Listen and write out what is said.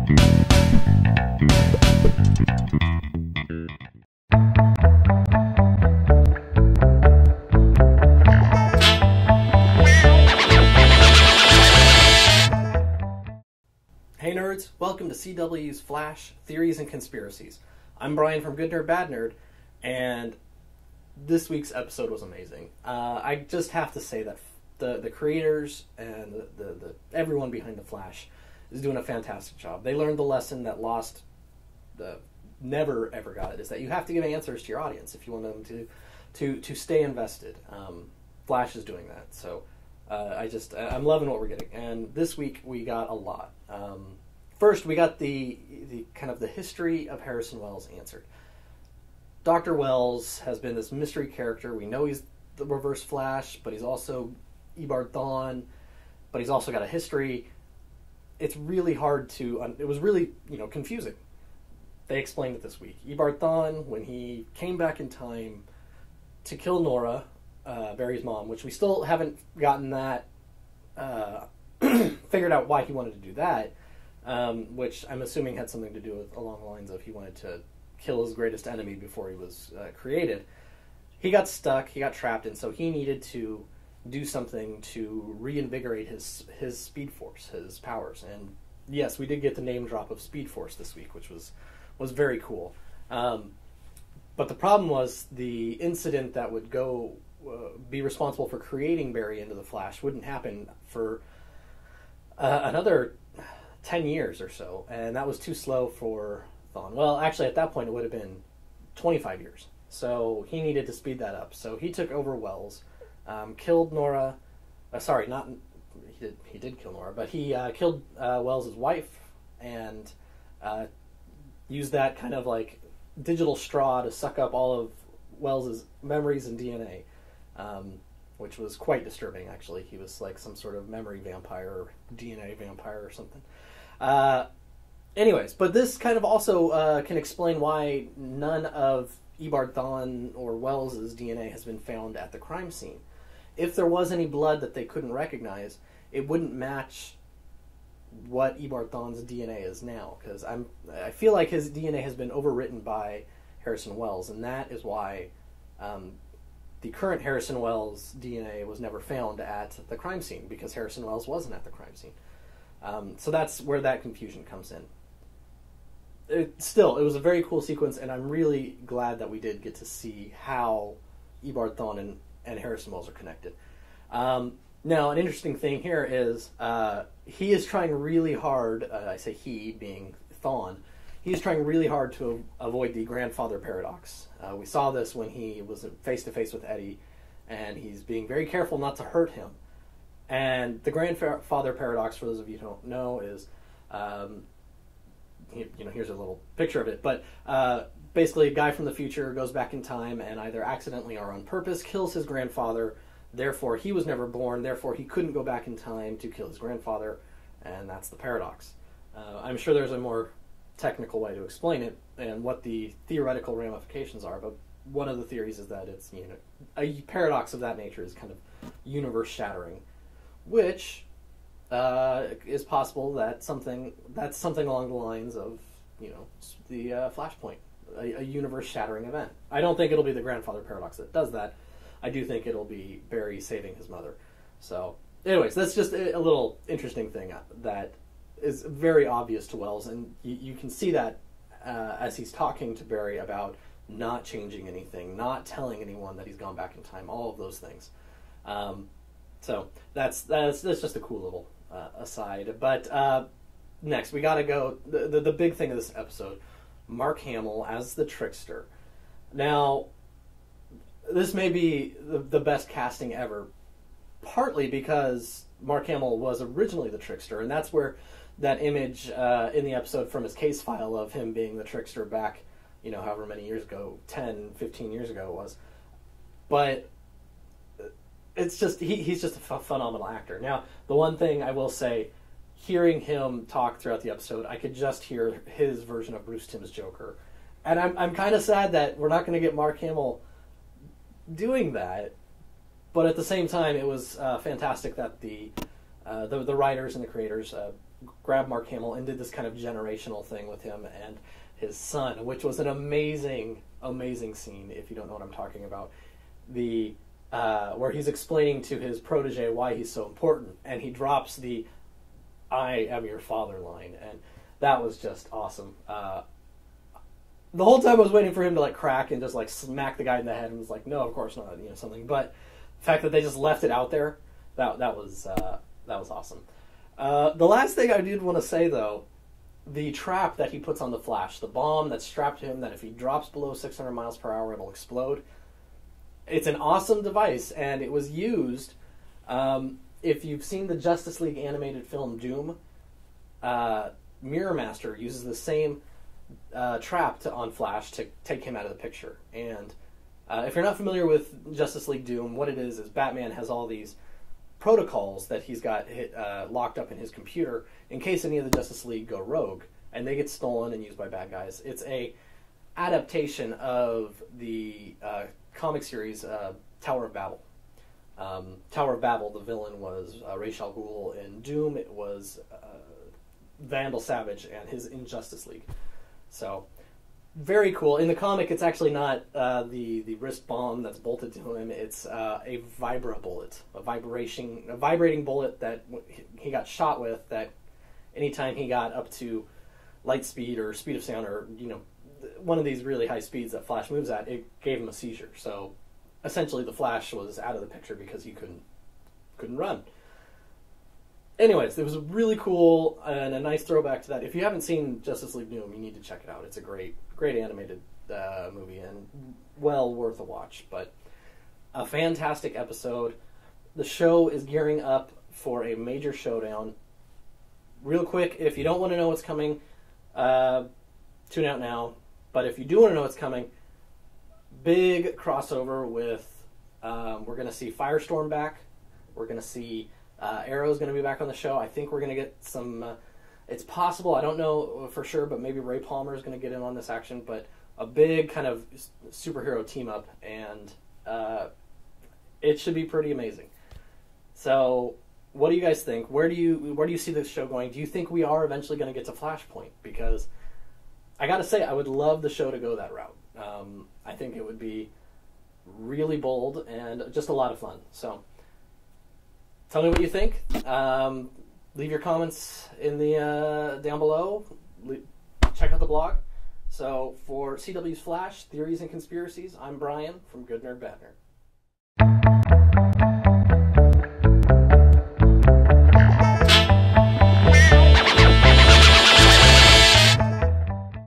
Hey nerds, welcome to CW's Flash, Theories and Conspiracies. I'm Brian from Good Nerd, Bad Nerd, and this week's episode was amazing. I just have to say that the creators and the everyone behind the Flash is doing a fantastic job. They learned the lesson that Lost never ever got it, is that you have to give answers to your audience if you want them to stay invested. Flash is doing that, so I'm loving what we're getting. And this week we got a lot. First, we got the kind of the history of Harrison Wells answered. Dr. Wells has been this mystery character. We know he's the Reverse Flash, but he's also Eobard Thawne, but he's also got a history. It's really hard to... it was really, confusing. They explained it this week. Eobard Thawne, when he came back in time to kill Nora, Barry's mom, which we still haven't gotten that... figured out why he wanted to do that, which I'm assuming had something to do with along the lines of he wanted to kill his greatest enemy before he was created. He got stuck, he got trapped, and so he needed to do something to reinvigorate his Speed Force, his powers. And yes, we did get the name drop of Speed Force this week, which was very cool. But the problem was the incident that would be responsible for creating Barry into the Flash wouldn't happen for another 10 years or so, and that was too slow for Thawne. Well, actually, at that point, it would have been 25 years. So he needed to speed that up. So he took over Wells, killed Nora. He did kill Nora, but he killed Wells' wife and used that kind of like digital straw to suck up all of Wells' memories and DNA. Which was quite disturbing, actually. He was like some sort of memory vampire or DNA vampire or something. Anyways, but this kind of also can explain why none of Eobard Thawne or Wells' DNA has been found at the crime scene. If there was any blood that they couldn't recognize, it wouldn't match what Eobard Thawne's DNA is now, because I feel like his DNA has been overwritten by Harrison Wells, and that is why the current Harrison Wells DNA was never found at the crime scene, because Harrison Wells wasn't at the crime scene. So that's where that confusion comes in. It was a very cool sequence, and I'm really glad that we did get to see how Eobard Thawne and Harrison Wells are connected. Now, an interesting thing here is he is trying really hard, I say he, being Thawne, he's trying really hard to avoid the grandfather paradox. We saw this when he was face-to-face with Eddie, and he's being very careful not to hurt him. And the grandfather paradox, for those of you who don't know, is, here's a little picture of it, but basically a guy from the future goes back in time and either accidentally or on purpose kills his grandfather, therefore he was never born, therefore he couldn't go back in time to kill his grandfather, and that's the paradox. I'm sure there's a more technical way to explain it and what the theoretical ramifications are, but one of the theories is that it's a paradox of that nature is kind of universe shattering, which is possible that that's something along the lines of the Flashpoint, a universe shattering event. I don't think it'll be the grandfather paradox that does that. I do think it'll be Barry saving his mother. So anyways, that's just a little interesting thing that is very obvious to Wells, and you can see that as he's talking to Barry about not changing anything, not telling anyone that he's gone back in time, all of those things. So that's just a cool little aside. But next, we got to go the big thing of this episode: Mark Hamill as the Trickster. Now, this may be the best casting ever, partly because Mark Hamill was originally the Trickster, and that's where that image in the episode from his case file of him being the Trickster back, however many years ago, 10, 15 years ago it was. But it's just, he's just a phenomenal actor. Now, the one thing I will say, hearing him talk throughout the episode, I could just hear his version of Bruce Timm's Joker. And I'm kind of sad that we're not going to get Mark Hamill doing that. But at the same time, it was fantastic that the writers and the creators grabbed Mark Hamill and did this kind of generational thing with him and his son, which was an amazing, amazing scene. If you don't know what I'm talking about, where he's explaining to his protege why he's so important, and he drops the "I am your father" line, and that was just awesome. The whole time I was waiting for him to like crack and just like smack the guy in the head, and was like, no, of course not, something. But the fact that they just left it out there, that was awesome. The last thing I did want to say, though, the trap that he puts on the Flash, the bomb that's strapped to him, that if he drops below 600 miles per hour, it'll explode. It's an awesome device, and it was used. If you've seen the Justice League animated film Doom, Mirror Master uses the same trap on Flash to take him out of the picture. And if you're not familiar with Justice League Doom, what it is Batman has all these protocols that he's got locked up in his computer in case any of the Justice League go rogue and they get stolen and used by bad guys. It's a adaptation of the comic series Tower of Babel. Tower of Babel, the villain was Ra's al Ghul. In Doom, it was Vandal Savage and his Injustice League. So, very cool. In the comic, it's actually not the wrist bomb that's bolted to him. It's a vibra bullet, a vibrating bullet that he got shot with. That anytime he got up to light speed or speed of sound, or one of these really high speeds that Flash moves at, it gave him a seizure. So, essentially, the Flash was out of the picture because he couldn't run. Anyways, it was really cool and a nice throwback to that. If you haven't seen Justice League Doom, you need to check it out. It's a great animated movie and well worth a watch. But a fantastic episode. The show is gearing up for a major showdown. Real quick, if you don't want to know what's coming, tune out now. But if you do want to know what's coming, big crossover with, we're going to see Firestorm back. We're going to see Arrow's going to be back on the show. I think we're going to get some, it's possible, I don't know for sure, but maybe Ray Palmer is going to get in on this action. But a big kind of superhero team up, and it should be pretty amazing. So, what do you guys think? Where do you see this show going? Do you think we are eventually going to get to Flashpoint? Because I got to say, I would love the show to go that route. I think it would be really bold and just a lot of fun. So, tell me what you think. Leave your comments in the down below. Check out the blog. So, for CW's Flash, Theories and Conspiracies, I'm Brian from Good Nerd Bad Nerd.